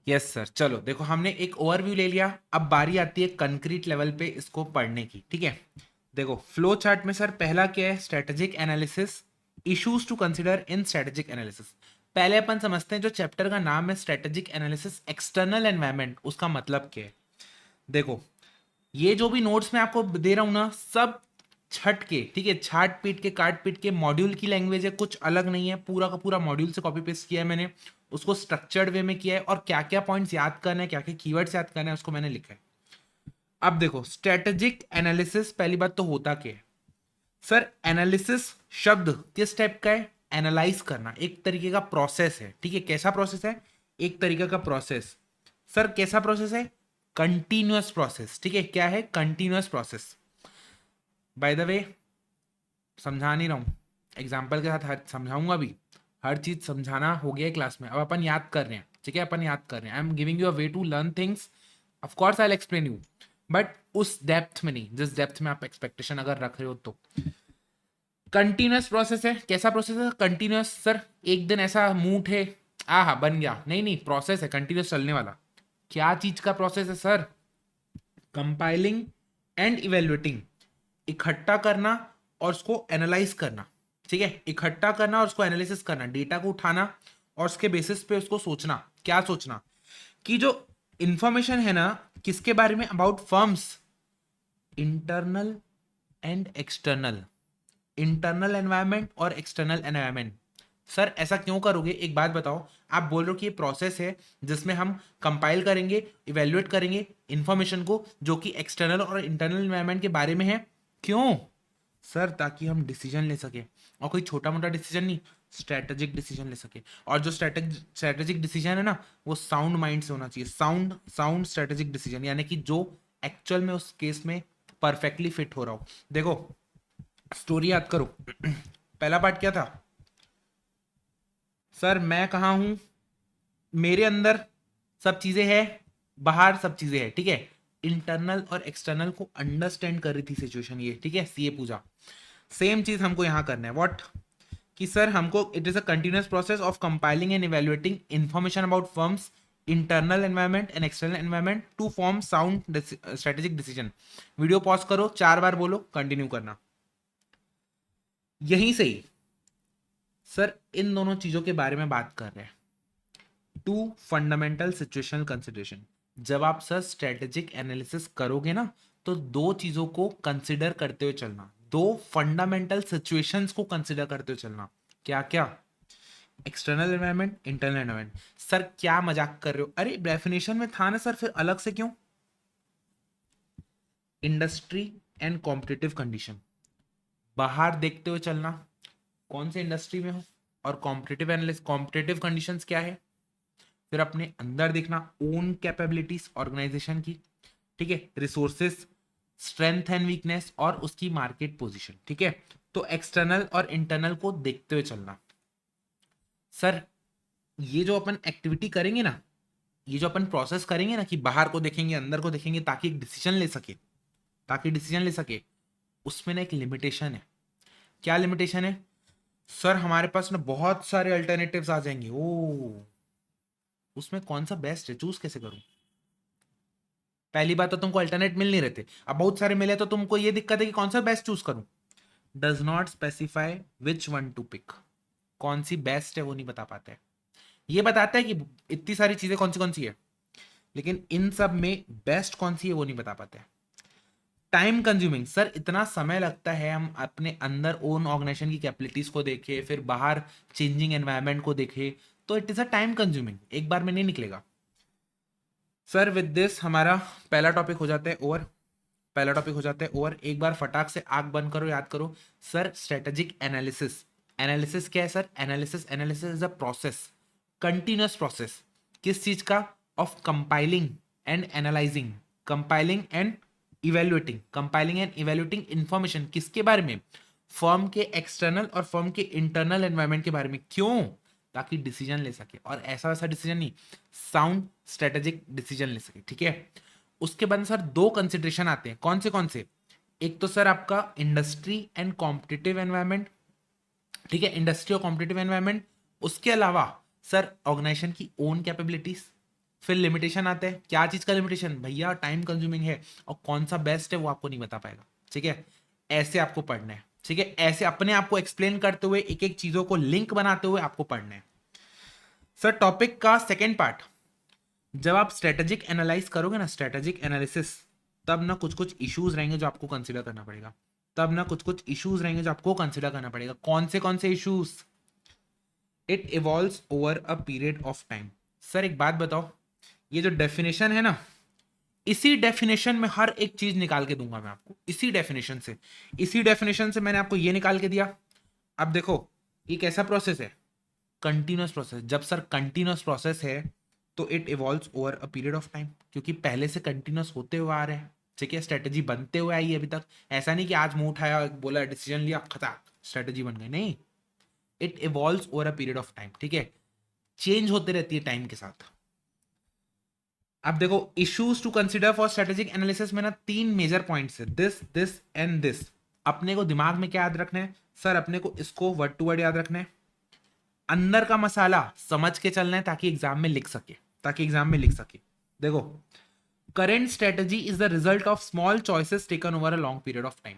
Yes sir, चलो देखो हमने एक ओवरव्यू ले लिया, अब बारी आती है कंक्रीट लेवल पे इसको पढ़ने की। ठीक है, देखो फ्लो चार्ट में सर पहला क्या है, strategic analysis, issues to consider in strategic analysis. पहले अपन समझते हैं जो चैप्टर का नाम है स्ट्रेटेजिक एनालिसिस एक्सटर्नल एनवायरनमेंट, उसका मतलब क्या है। देखो ये जो भी नोट्स मैं आपको दे रहा हूं ना, सब छट के, ठीक है, छाट पीट के काट पीट के मॉड्यूल की लैंग्वेज है, कुछ अलग नहीं है, पूरा का पूरा मॉड्यूल से कॉपी पेस्ट किया है मैंने, उसको स्ट्रक्चर्ड वे में किया है, और क्या क्या पॉइंट्स याद करना है, क्या क्या कीवर्ड्स याद करना है, उसको मैंने लिखा है। अब देखो स्ट्रेटेजिक एनालिसिस, पहली बात तो होता क्या है सर। एनालिसिस शब्द किस टाइप का है, एनालाइज करना, एक तरीके का प्रोसेस है। ठीक है, कैसा प्रोसेस है, एक तरीके का प्रोसेस। सर कैसा प्रोसेस है, कंटिन्यूअस प्रोसेस। ठीक है, क्या है, continuous process. By the way समझा नहीं रहा हूं, एग्जाम्पल के साथ हर समझाऊंगा भी, हर चीज समझाना हो गया है क्लास में, अब अपन याद कर रहे हैं। ठीक है, अपन याद कर रहे हैं, I am giving you a way to learn things, of course I will explain you, but उस डेप्थ में नहीं जिस डेप्थ में आप एक्सपेक्टेशन अगर रख रहे हो तो। कंटिन्यूअस प्रोसेस है, कैसा प्रोसेस है कंटिन्यूअस सर, एक दिन ऐसा मुंह उठे आ हा बन गया, नहीं नहीं, प्रोसेस है कंटिन्यूअस चलने वाला। क्या चीज का प्रोसेस है सर, कंपाइलिंग एंड इवेल्युएटिंग, इकट्ठा करना और उसको एनालाइज करना। ठीक है, इकट्ठा करना और उसको एनालिसिस करना, डेटा को उठाना और उसके बेसिस पे उसको सोचना। क्या सोचना, कि जो इंफॉर्मेशन है ना, किसके बारे में, about firms, internal and external, internal environment और एक्सटर्नल एनवायरनमेंट। सर ऐसा क्यों करोगे, एक बात बताओ, आप बोल रहे हो कि ये प्रोसेस है जिसमें हम कंपाइल करेंगे, इवेल्युएट करेंगे इंफॉर्मेशन को जो कि एक्सटर्नल और इंटरनल एनवायरनमेंट के बारे में है, क्यों सर, ताकि हम डिसीजन ले सके, और कोई छोटा मोटा डिसीजन नहीं, स्ट्रेटेजिक डिसीजन ले सके। और जो स्ट्रेटेजिक डिसीजन है ना, वो साउंड माइंड से होना चाहिए, साउंड साउंड स्ट्रेटेजिक डिसीजन, यानी कि जो एक्चुअल में उस केस में परफेक्टली फिट हो रहा हो। देखो स्टोरी याद करो, पहला पार्ट क्या था सर, मैं कहाँ हूं, मेरे अंदर सब चीजें हैं, बाहर सब चीजें हैं। ठीक है, इंटरनल और एक्सटर्नल को अंडरस्टैंड कर रही थी सिचुएशन ये। ठीक है, सीए पूजा, सेम चीज हमको यहां करना है, व्हाट, कि सर हमको it is a continuous process of compiling and evaluating information about firms internal environment and external environment to form sound strategic decision. Video pause करो, 4 बार बोलो, कंटिन्यू करना। यहीं से ही सर इन दोनों चीजों के बारे में बात कर रहे हैं, टू फंडामेंटल सिचुएशनल कंसिडरेशन। जब आप सर स्ट्रेटेजिक एनालिसिस करोगे ना, तो दो चीजों को कंसिडर करते हुए चलना, दो फंडामेंटल सिचुएशंस को कंसिडर करते हुए चलना। क्या क्या, external environment, internal environment. Sir क्या मजाक कर रहे हो, अरे डेफिनेशन में था ना सर, फिर अलग से क्यों, इंडस्ट्री एंड कॉम्पिटिटिव कंडीशन, बाहर देखते हुए चलना, कौन से इंडस्ट्री में हो, और कॉम्पिटिटिव एनालिस, कॉम्पिटिटिव कंडीशंस क्या है, फिर अपने अंदर देखना, ओन कैपेबिलिटीज ऑर्गेनाइजेशन की, ठीक है, रिसोर्सेस, स्ट्रेंथ एंड वीकनेस, और उसकी मार्केट पोजीशन। ठीक है, तो एक्सटर्नल और इंटरनल को देखते हुए चलना। सर ये जो अपन एक्टिविटी करेंगे ना, ये जो अपन प्रोसेस करेंगे ना, कि बाहर को देखेंगे अंदर को देखेंगे ताकि एक डिसीजन ले सके, ताकि डिसीजन ले सके, उसमें ना एक लिमिटेशन है। क्या लिमिटेशन है सर, हमारे पास ना बहुत सारे अल्टरनेटिव्स आ जाएंगे, ओ उसमें कौन सा बेस्ट है, चूज कैसे करूं। पहली बात तो तुमको अल्टरनेट मिल नहीं रहे थे, अब बहुत सारे मिले तो तुमको ये दिक्कत है कि कौन सा बेस्ट चूज करूं। Does not specify which one to pick, कौन सी बेस्ट है वो नहीं बता पाता है। ये बताता है कि इतनी सारी चीजें कौन सी है, लेकिन इन सब में बेस्ट कौन सी है वो नहीं बता पाते। टाइम कंज्यूमिंग सर, इतना समय लगता है, हम अपने अंदर ओन ऑर्गेनाइजेशन की कैपेबिलिटीज को देखे, फिर बाहर चेंजिंग एनवायरनमेंट को देखे, तो it is a time consuming, एक बार में नहीं निकलेगा। सर विद दिस हमारा पहला टॉपिक हो जाता है ओवर, पहला टॉपिक हो जाता है ओवर, एक बार फटाक से आंख बंद करो, याद करो सर, स्ट्रेटेजिक एनालिसिस। एनालिसिस क्या है sir, analysis, analysis is a process, continuous process, किस चीज का, of compiling and analysing, compiling and evaluating, compiling and evaluating information, किसके बारे में, फर्म के एक्सटर्नल और फर्म के इंटरनल एनवायरनमेंट के बारे में, क्यों, ताकि डिसीजन ले सके, और ऐसा वैसा डिसीजन नहीं, साउंड स्ट्रेटेजिक डिसीजन ले सके। ठीक है, उसके बाद सर दो कंसिडरेशन आते हैं, कौन से, एक तो सर आपका इंडस्ट्री एंड कॉम्पिटिटिव एनवायरनमेंट। ठीक है, इंडस्ट्री और कॉम्पिटिटिव एनवायरनमेंट, उसके अलावा सर ऑर्गेनाइजेशन की ओन कैपेबिलिटीज, फिर लिमिटेशन आते हैं, क्या चीज का लिमिटेशन भैया, टाइम कंज्यूमिंग है और कौन सा बेस्ट है वो आपको नहीं बता पाएगा, ठीक है। ऐसे आपको पढ़ना है, ठीक है, ऐसे अपने आप को एक्सप्लेन करते हुए एक एक चीजों को लिंक बनाते हुए आपको पढ़ना है। सर टॉपिक का सेकेंड पार्ट, जब आप स्ट्रेटेजिक एनालाइज करोगे ना, स्ट्रेटेजिक एनालिसिस, तब ना कुछ कुछ इश्यूज रहेंगे जो आपको कंसिडर करना पड़ेगा, तब ना कुछ कुछ इश्यूज रहेंगे जो आपको कंसिडर करना पड़ेगा। कौन से issues? It evolves over a period of time. Sir एक बात बताओ, ये जो डेफिनेशन है ना, इसी डेफिनेशन में हर एक चीज निकाल के दूंगा मैं आपको, इसी डेफिनेशन से मैंने आपको ये निकाल के दिया। अब देखो ये कैसा प्रोसेस है, कंटिन्यूअस प्रोसेस। जब सर कंटिन्यूअस प्रोसेस है तो it evolves over a period of time, क्योंकि पहले से कंटिन्यूअस होते हुए आ रहे हैं, ठीक है, स्ट्रेटेजी बनते हुए आई है अभी तक। ऐसा नहीं कि आज मुंह उठाया बोला डिसीजन लिया खता स्ट्रेटेजी बन गई, नहीं, it evolves over a period of time, ठीक है, चेंज होते रहती है टाइम के साथ। अब देखो issues to consider for strategic analysis में ना 3 मेजर पॉइंट्स है, दिस एंड दिस। अपने को दिमाग में क्या याद रखना है सर, अपने को इसको वर्ड टू वर्ड याद रखना है, अंदर का मसाला समझ के चलना है ताकि एग्जाम में लिख सके, देखो, current strategy is the result of small choices taken over a long period of time.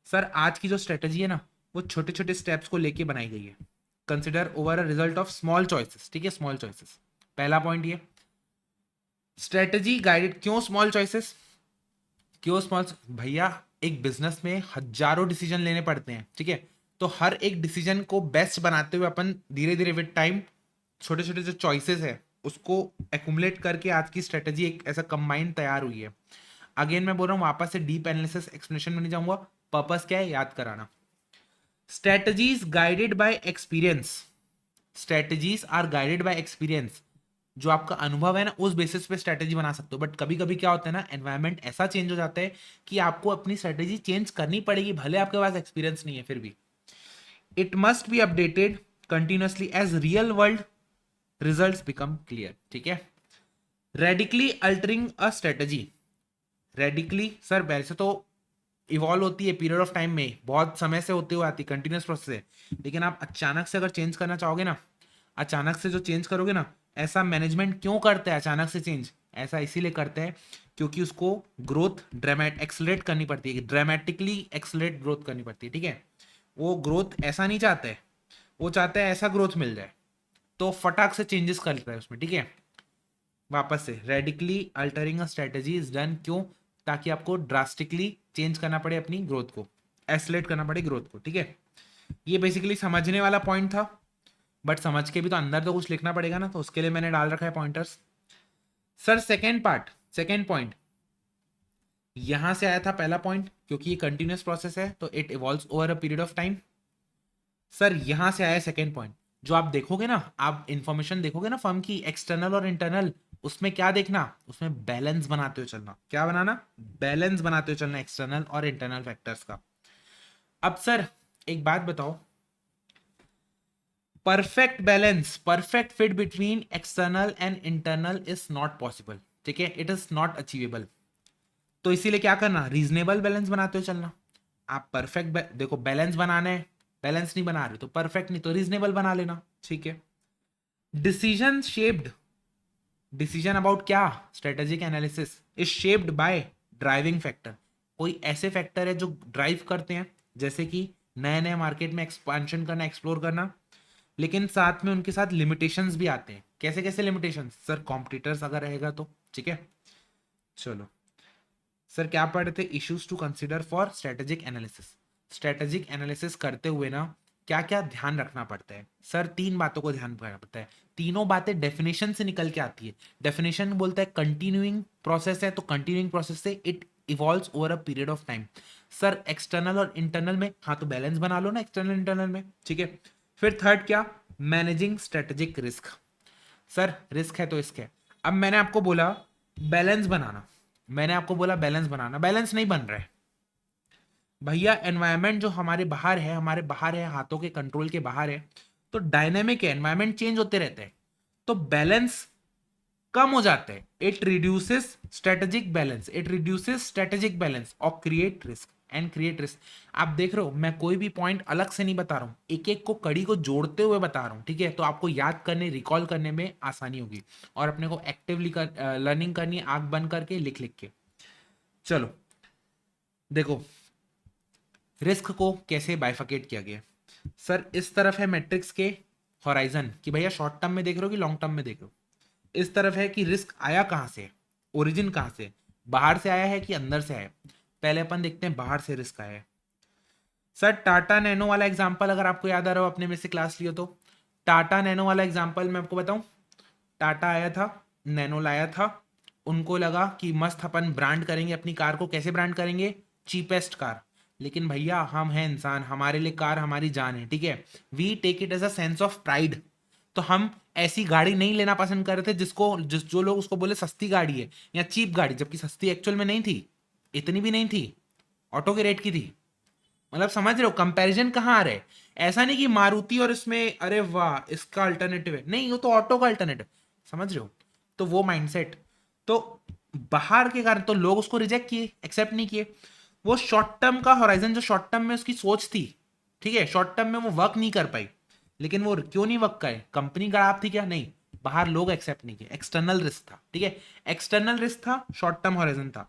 Sir आज की जो स्ट्रेटजी है ना, वो छोटे छोटे स्टेप्स को लेके बनाई गई है, consider over a result of small choices, ठीक है, स्मॉल चॉइसेस। पहला पॉइंट ये, स्ट्रेटजी गाइडेड, क्यों स्मॉल चॉइसेस, क्यों स्मॉल? भैया एक बिजनेस में हजारों डिसीजन लेने पड़ते हैं, ठीक है, तो हर एक डिसीजन को बेस्ट बनाते हुए अपन धीरे धीरे विद टाइम छोटे छोटे जो चॉइसेस है उसको एक्यूमुलेट करके आज की स्ट्रेटजी एक ऐसा कंबाइंड तैयार हुई है। अगेन मैं बोल रहा हूँ, वापस से डीप एनालिसिस एक्सप्लेनेशन में नहीं जाऊंगा, पर्पस क्या है याद कराना। Strategies guided by experience, strategies are guided by experience. जो आपका अनुभव है ना, उस बेसिस पे स्ट्रेटेजी बना सकते हो, बट कभी कभी क्या होता है ना, एनवायरमेंट ऐसा चेंज हो जाता है कि आपको अपनी स्ट्रेटेजी चेंज करनी पड़ेगी, भले आपके पास एक्सपीरियंस नहीं है फिर भी। It must be updated continuously as real world results become clear, ठीक है। Radically altering a strategy, radically sir वैसे तो इवॉल्व होती है पीरियड ऑफ टाइम में, बहुत समय से होते हुए आती है, कंटिन्यूस प्रोसेस है, लेकिन आप अचानक से अगर चेंज करना चाहोगे ना, अचानक से जो चेंज करोगे ना, ऐसा मैनेजमेंट क्यों करता है अचानक से चेंज? ऐसा इसीलिए करता है क्योंकि उसको ग्रोथ एक्सलरेट करनी पड़ती है, ड्रामेटिकली एक्सलरेट ग्रोथ करनी पड़ती है, ठीक है। वो ग्रोथ ऐसा नहीं चाहता है, वो चाहता है ऐसा ग्रोथ मिल जाए, तो फटाक से चेंजेस करता है उसमें, ठीक है। वापस से, radically altering a strategy is done, क्यों? ताकि आपको ड्रास्टिकली चेंज करना पड़े अपनी ग्रोथ को, एक्सलेट करना पड़े ग्रोथ को, ठीक है। ये बेसिकली समझने वाला पॉइंट था, बट समझ के भी तो अंदर तो कुछ लिखना पड़ेगा ना, तो उसके लिए मैंने डाल रखा है pointers. Sir second part, second point, यहां से आया था पहला पॉइंट, क्योंकि ये कंटिन्यूस प्रोसेस है तो it evolves over a period of time. Sir यहां से आया सेकेंड पॉइंट, जो आप देखोगे ना, आप इंफॉर्मेशन देखोगे ना फर्म की एक्सटर्नल और इंटरनल, उसमें क्या देखना, उसमें बैलेंस बनाते हुए चलना, क्या बनाना, बैलेंस बनाते हुए चलना एक्सटर्नल और इंटरनल फैक्टर्स का। अब सर एक बात बताओ, perfect balance, perfect fit between external and internal is not possible, ठीक है, इट इज नॉट अचीवेबल। तो इसीलिए क्या करना, रीजनेबल बैलेंस बनाते हुए चलना। आप परफेक्ट देखो, बैलेंस बनाना है, बैलेंस नहीं बना रहे तो परफेक्ट नहीं तो रीजनेबल बना लेना, ठीक है। डिसीजन शेप्ड, डिसीजन अबाउट क्या, strategic analysis is shaped by driving factor. कोई ऐसे फैक्टर है जो ड्राइव करते हैं, जैसे कि नए नए मार्केट में एक्सपांशन करना, एक्सप्लोर करना, लेकिन साथ में उनके साथ लिमिटेशंस भी आते हैं। कैसे कैसे लिमिटेशंस? सर कॉम्पिटिटर्स अगर रहेगा तो, ठीक है। चलो सर क्या पढ़ रहे थे, issues to consider for strategic analysis. Strategic analysis करते हुए ना क्या क्या ध्यान रखना पड़ता है? सर 3 बातों को ध्यान रखना पड़ता है, तीनों बातें डेफिनेशन से निकल के आती है। डेफिनेशन बोलता है कंटिन्यूइंग प्रोसेस है, तो कंटिन्यूइंग प्रोसेस से it evolves over a period of time. Sir external और इंटरनल में, हाँ तो बैलेंस बना लो ना एक्सटर्नल इंटरनल में, ठीक है। फिर थर्ड क्या, managing strategic risk. Sir risk है तो इसके, अब मैंने आपको बोला बैलेंस बनाना, मैंने आपको बोला बैलेंस बनाना, बैलेंस नहीं बन रहा है भैया, एनवायरनमेंट जो हमारे बाहर है, हमारे बाहर है, हाथों के कंट्रोल के बाहर है, तो डायनेमिक है, एनवायरनमेंट चेंज होते रहते हैं, तो बैलेंस कम हो जाते हैं। It reduces strategic balance, it reduces strategic balance और create risk, and create risk. आप देख रहे हो मैं कोई भी पॉइंट अलग से नहीं बता रहा हूँ, एक एक को कड़ी को जोड़ते हुए बता रहा हूँ, ठीक है। तो आपको याद करने रिकॉल करने में आसानी होगी और अपने को एक्टिवली लर्निंग करनी है, आंख बंद करके लिख लिख के। चलो देखो रिस्क को कैसे बाइफिकेट किया गया। सर इस तरफ है मैट्रिक्स के हॉराइजन कि भैया शॉर्ट टर्म में देख रहे हो कि लॉन्ग टर्म में देख रहे हो। इस तरफ है कि रिस्क आया कहाँ से, ओरिजिन कहाँ से, बाहर से आया है कि अंदर से आया। पहले अपन देखते हैं बाहर से रिस्क आया है। सर टाटा नैनो वाला एग्जांपल अगर आपको याद आ रहा हो, अपने में से क्लास लियो तो टाटा नैनो वाला एग्जांपल मैं आपको बताऊं। टाटा आया था, नैनो लाया था, उनको लगा कि मस्त अपन ब्रांड करेंगे अपनी कार को। कैसे ब्रांड करेंगे, चीपेस्ट कार। लेकिन भैया हम हैं इंसान, हमारे लिए कार हमारी जान है, ठीक है। We take it as a sense of pride. तो हम ऐसी गाड़ी नहीं लेना पसंद कर रहे थे जो लोग उसको बोले सस्ती गाड़ी है या चीप गाड़ी, जबकि सस्ती एक्चुअल में नहीं थी, इतनी भी नहीं थी, ऑटो के रेट की थी। मतलब समझ रहे हो कंपैरिजन कहाँ आ रहा है। ऐसा नहीं कि मारुति और इसमें अरे वाह इसका अल्टरनेटिव है, नहीं वो तो ऑटो का अल्टरनेटिव, समझ रहे हो। तो वो माइंडसेट तो बाहर के कारण तो लोग उसको रिजेक्ट किए, एक्सेप्ट नहीं किए। वो शॉर्ट टर्म का होराइजन, जो शॉर्ट टर्म में उसकी सोच थी, ठीक है, शॉर्ट टर्म में वो वर्क नहीं कर पाई। लेकिन वो क्यों नहीं वर्क करे, कंपनी खराब थी क्या, नहीं, बाहर लोग एक्सेप्ट नहीं किए, एक्सटर्नल रिस्क था, ठीक है। एक्सटर्नल रिस्क था, शॉर्ट टर्म होराइजन था।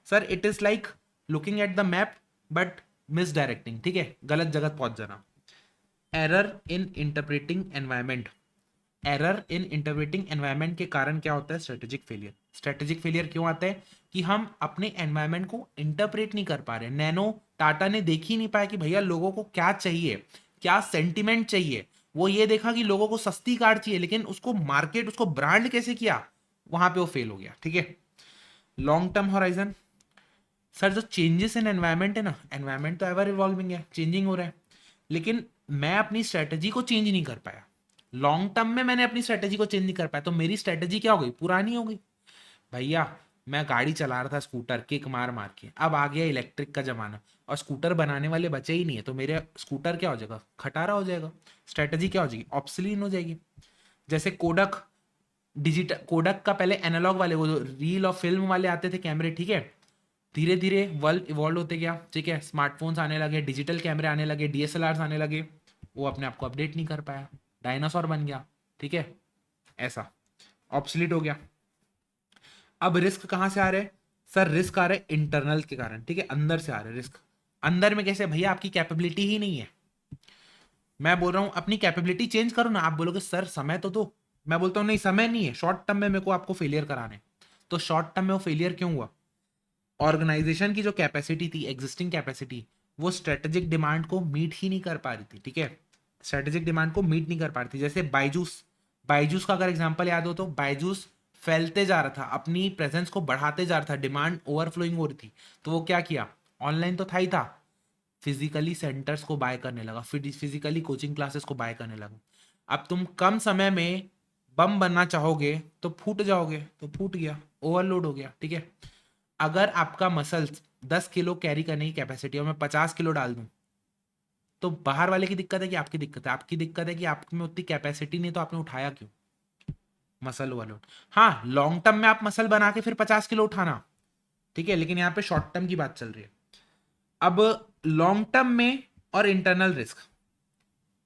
Sir it is like looking at the map but miss directing, ठीक है, गलत जगह पहुंच जाना। Error in interpreting environment, error in interpreting environment के कारण क्या होता है, स्ट्रेटेजिक फेलियर। स्ट्रेटेजिक फेलियर क्यों आता है कि हम अपने एनवायरमेंट को इंटरप्रेट नहीं कर पा रहे। नैनो टाटा ने देख ही नहीं पाया कि भैया लोगों को क्या चाहिए, क्या सेंटिमेंट चाहिए। वो ये देखा कि लोगों को सस्ती कार चाहिए, लेकिन उसको मार्केट, उसको ब्रांड कैसे किया, वहां पे वो फेल हो गया, ठीक है। लॉन्ग टर्म होराइजन, सर जो चेंजेस इन एनवायरमेंट है ना, एनवायरमेंट तो एवर इवॉल्विंग है, चेंजिंग हो रहा है, लेकिन मैं अपनी स्ट्रेटजी को चेंज नहीं कर पाया। लॉन्ग टर्म में मैंने अपनी स्ट्रेटजी को चेंज नहीं कर पाया, तो मेरी स्ट्रेटजी क्या हो गई, पुरानी हो गई। भैया मैं गाड़ी चला रहा था स्कूटर किक मार मार के, अब आ गया इलेक्ट्रिक का जमाना और स्कूटर बनाने वाले बचे ही नहीं है, तो मेरे स्कूटर क्या हो जाएगा, खटारा हो जाएगा, स्ट्रेटजी क्या हो जाएगी, ऑब्सलीन हो जाएगी। जैसे कोडक, डिजिटल कोडक का पहले एनालॉग वाले वो जो रील और फिल्म वाले आते थे कैमरे, ठीक है, धीरे धीरे वर्ल्ड इवॉल्व होते गया, ठीक है, स्मार्टफोन्स आने लगे, डिजिटल कैमरे आने लगे, डीएसएलआर आने लगे, वो अपने आप को अपडेट नहीं कर पाया, डायनासोर बन गया, ठीक है, ऐसा ऑब्सलीट हो गया। अब रिस्क कहाँ से आ रहे हैं, सर रिस्क आ रहे हैं इंटरनल के कारण, ठीक है, अंदर से आ रहे हैं रिस्क। अंदर में कैसे, भैया आपकी कैपेबिलिटी ही नहीं है। मैं बोल रहा हूँ अपनी कैपेबिलिटी चेंज करो ना, आप बोलोगे सर समय तो दो। मैं बोलता हूँ नहीं समय नहीं है, शॉर्ट टर्म में मेरे को आपको फेलियर कराने। तो शॉर्ट टर्म में वो फेलियर क्यों हुआ, ऑर्गेनाइजेशन की जो कैपेसिटी थी, एग्जिस्टिंग कैपेसिटी, वो स्ट्रेटेजिक डिमांड को मीट ही नहीं कर पा रही थी, ठीक है, स्ट्रेटेजिक डिमांड को मीट नहीं कर पा रही थी। जैसे बायजूस, बायजूस का अगर एग्जांपल याद हो तो बायजूस फैलते जा रहा था, अपनी प्रेजेंस को बढ़ाते जा रहा था, डिमांड ओवरफ्लोइंग हो रही थी, तो वो क्या किया, ऑनलाइन तो था ही था, फिजिकली सेंटर्स को बाय करने लगा, फिजिकली कोचिंग क्लासेस को बाय करने लगा। अब तुम कम समय में बम बनना चाहोगे तो फूट जाओगे, तो फूट गया, ओवरलोड हो गया, ठीक है। अगर आपका मसल्स 10 किलो कैरी करने की कैपेसिटी और मैं 50 किलो डाल दूं, तो बाहर वाले की दिक्कत है कि आपकी दिक्कत है, आपकी दिक्कत है कि आप में उतनी कैपेसिटी नहीं, तो आपने उठाया क्यों, मसल ओवरलोड। हाँ लॉन्ग टर्म में आप मसल बना के फिर 50 किलो उठाना, ठीक है, लेकिन यहाँ पे शॉर्ट टर्म की बात चल रही है। अब लॉन्ग टर्म में और इंटरनल रिस्क,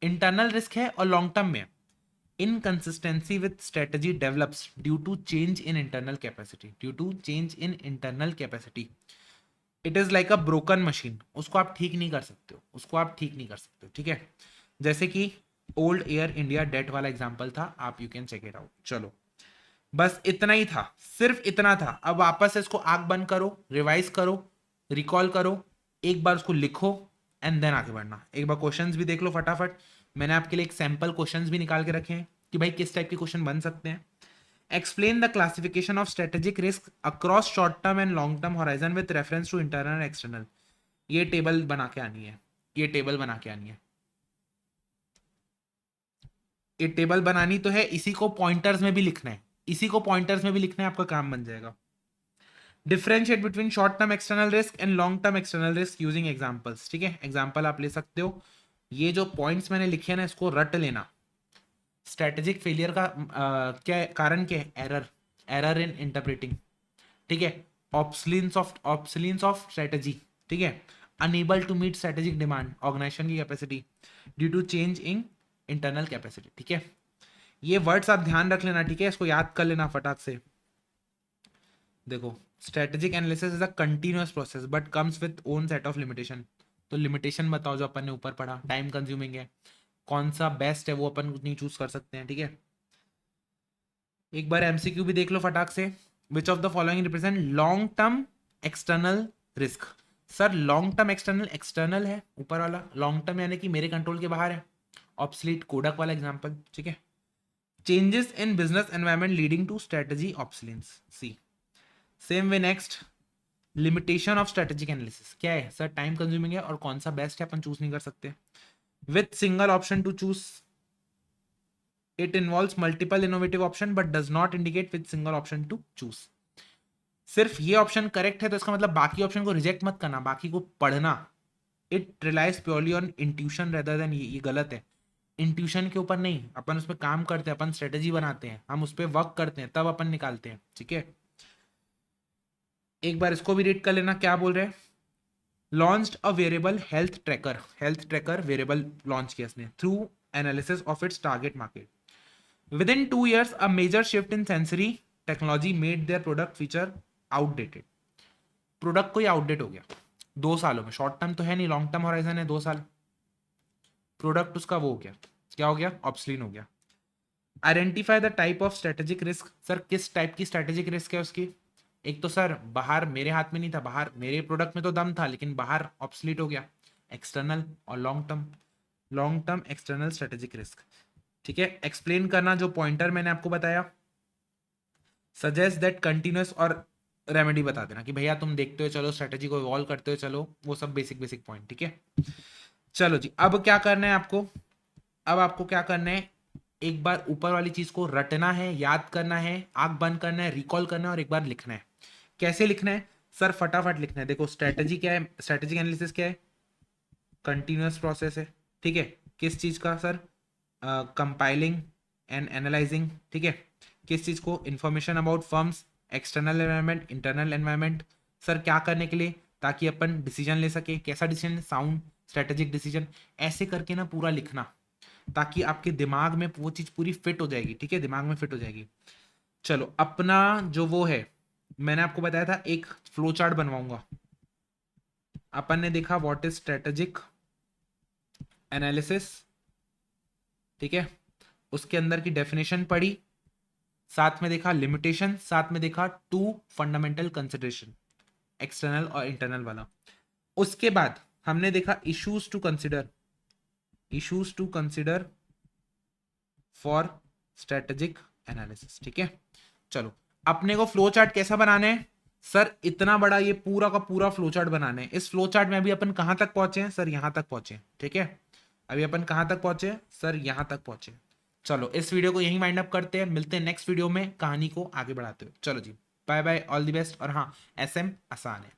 इंटरनल रिस्क है और लॉन्ग टर्म में inconsistency with strategy develops due to change in internal capacity, due to change in internal capacity। It is like a broken machine, उसको आप ठीक नहीं कर सकते हो, उसको आप ठीक नहीं कर सकते हो, ठीक है। जैसे कि ओल्ड एयर इंडिया डेट वाला एग्जांपल था, आप you can check it out. चलो बस इतना ही था, सिर्फ इतना था। अब वापस से इसको आंख बंद करो, रिवाइज करो, रिकॉल करो, एक बार उसको लिखो एंड देन आगे बढ़ना। एक बार क्वेश्चंस भी देख लो फटाफट, मैंने आपके लिए एक सैंपल क्वेश्चंस भी निकाल के रखे हैं कि भाई किस टाइप के क्वेश्चन बन सकते हैं। Explain the classification of strategic risk across short term and long term horizon with reference to internal and external। ये टेबल बना के आनी है, ये टेबल बना के आनी है, ये टेबल बनानी तो है, इसी को पॉइंटर्स में भी लिखना है, इसी को पॉइंटर्स में भी लिखना है, आपका काम बन जाएगा। Differentiate between short term external risk and long term external risk using examples, ठीक है, एग्जांपल आप ले सकते हो। ये जो पॉइंट्स मैंने लिखे हैं ना, इसको रट लेना। स्ट्रेटेजिक फेलियर का क्या कारण, क्या है, एरर, एरर इन इंटरप्रेटिंग, ठीक है, ऑप्सलिन्स ऑफ स्ट्रेटेजी, ठीक है, unable to meet strategic demand, organization की capacity due to change in internal capacity. ठीक है, ये वर्ड्स आप ध्यान रख लेना, ठीक है, इसको याद कर लेना फटाक से। देखो, strategic analysis is a continuous process but comes with own set of limitation. तो लिमिटेशन बताओ जो अपन ने ऊपर पढ़ा, टाइम कंज्यूमिंग है, कौन सा बेस्ट है वो अपन नहीं चूज कर सकते हैं। ठीक है, एक बार एमसीक्यू भी देख लो फटाक से। Which of the following represent long term external risk. Sir long term external, external है ऊपर वाला, लॉन्ग टर्म यानी कि मेरे कंट्रोल के बाहर है, ऑब्सलीट कोडक वाला एग्जांपल। ठीक है, changes in business environment leading to strategy obsolescence, C. Same way next, limitation of strategic analysis क्या है सर, टाइम कंज्यूमिंग है और कौन सा बेस्ट है अपन चूज नहीं कर सकते। With single option to choose, it involves multiple innovative option but does not indicate with single option to choose. सिर्फ ये ऑप्शन करेक्ट है तो इसका मतलब बाकी ऑप्शन को रिजेक्ट मत करना, बाकी को पढ़ना। It relies purely on intuition rather than, ये गलत है। इंट्यूशन के ऊपर नहीं, अपन उस पर काम करते हैं, अपन स्ट्रेटेजी बनाते हैं, हम उस पर वर्क करते हैं, तब अपन निकालते हैं। ठीक है, एक बार इसको भी रीड कर लेना, क्या बोल रहे हैं। Launched a variable health tracker, health tracker variable launch किया इसने through analysis of its target market. Within 2 years, a major shift in sensory technology made their product feature outdated. Product कोई आउटडेट हो गया 2 सालों में, शॉर्ट टर्म तो है नहीं, लॉन्ग टर्म होराइजन है 2 साल। प्रोडक्ट उसका वो हो गया, क्या हो गया, ऑब्सलीन हो गया। Identify the type of strategic risk. Sir किस टाइप की स्ट्रेटेजिक रिस्क है उसकी। एक तो सर बाहर मेरे हाथ में नहीं था, बाहर मेरे प्रोडक्ट में तो दम था लेकिन बाहर ऑब्सलीट हो गया, एक्सटर्नल और long term. Long term external strategic risk. ठीक है, एक्सप्लेन करना जो पॉइंटर मैंने आपको बताया। सजेस्ट दैट कंटिन्यूस, और रेमेडी बता देना कि भैया तुम देखते हो चलो, स्ट्रेटेजी को इवॉल्व करते हो चलो, वो सब बेसिक बेसिक पॉइंट। ठीक है, चलो जी, अब क्या करना है आपको, अब आपको क्या करना है, एक बार ऊपर वाली चीज को रटना है, याद करना है, आंख बंद करना है, रिकॉल करना है और एक बार लिखना है। कैसे लिखना है सर, फटाफट लिखना है। देखो स्ट्रेटेजी क्या है, स्ट्रेटेजिक एनालिसिस क्या है, कंटिन्यूअस प्रोसेस है। ठीक है, किस चीज का सर, कंपाइलिंग एंड एनालाइजिंग। ठीक है, किस चीज को, information about firms, external environment, internal environment. Sir क्या करने के लिए, ताकि अपन डिसीजन ले सके, कैसा डिसीजन, साउंड स्ट्रेटेजिक डिसीजन। ऐसे करके ना पूरा लिखना, ताकि आपके दिमाग में वो चीज पूरी फिट हो जाएगी। ठीक है, दिमाग में फिट हो जाएगी। चलो अपना जो वो है, मैंने आपको बताया था एक फ्लो चार्ट बनवाऊंगा। अपन ने देखा व्हाट इज स्ट्रेटेजिक एनालिसिस, ठीक है, उसके अंदर की डेफिनेशन पढ़ी, साथ में देखा लिमिटेशन, साथ में देखा 2 फंडामेंटल कंसिडरेशन, एक्सटर्नल और इंटरनल वाला। उसके बाद हमने देखा issues to consider, issues to consider for strategic analysis. ठीक है, चलो अपने को फ्लो चार्ट कैसा बनाना है सर, इतना बड़ा ये पूरा का पूरा फ्लो चार्ट बनाना है। इस फ्लो चार्ट में अभी अपन कहां तक पहुंचे हैं सर, यहां तक पहुंचे। ठीक है, अभी अपन कहां तक पहुंचे सर, यहां तक पहुंचे। चलो इस वीडियो को यहीं वाइंड अप करते हैं, मिलते हैं नेक्स्ट वीडियो में कहानी को आगे बढ़ाते हुए। चलो जी, bye bye, all the best. और हाँ, एसएम आसान है।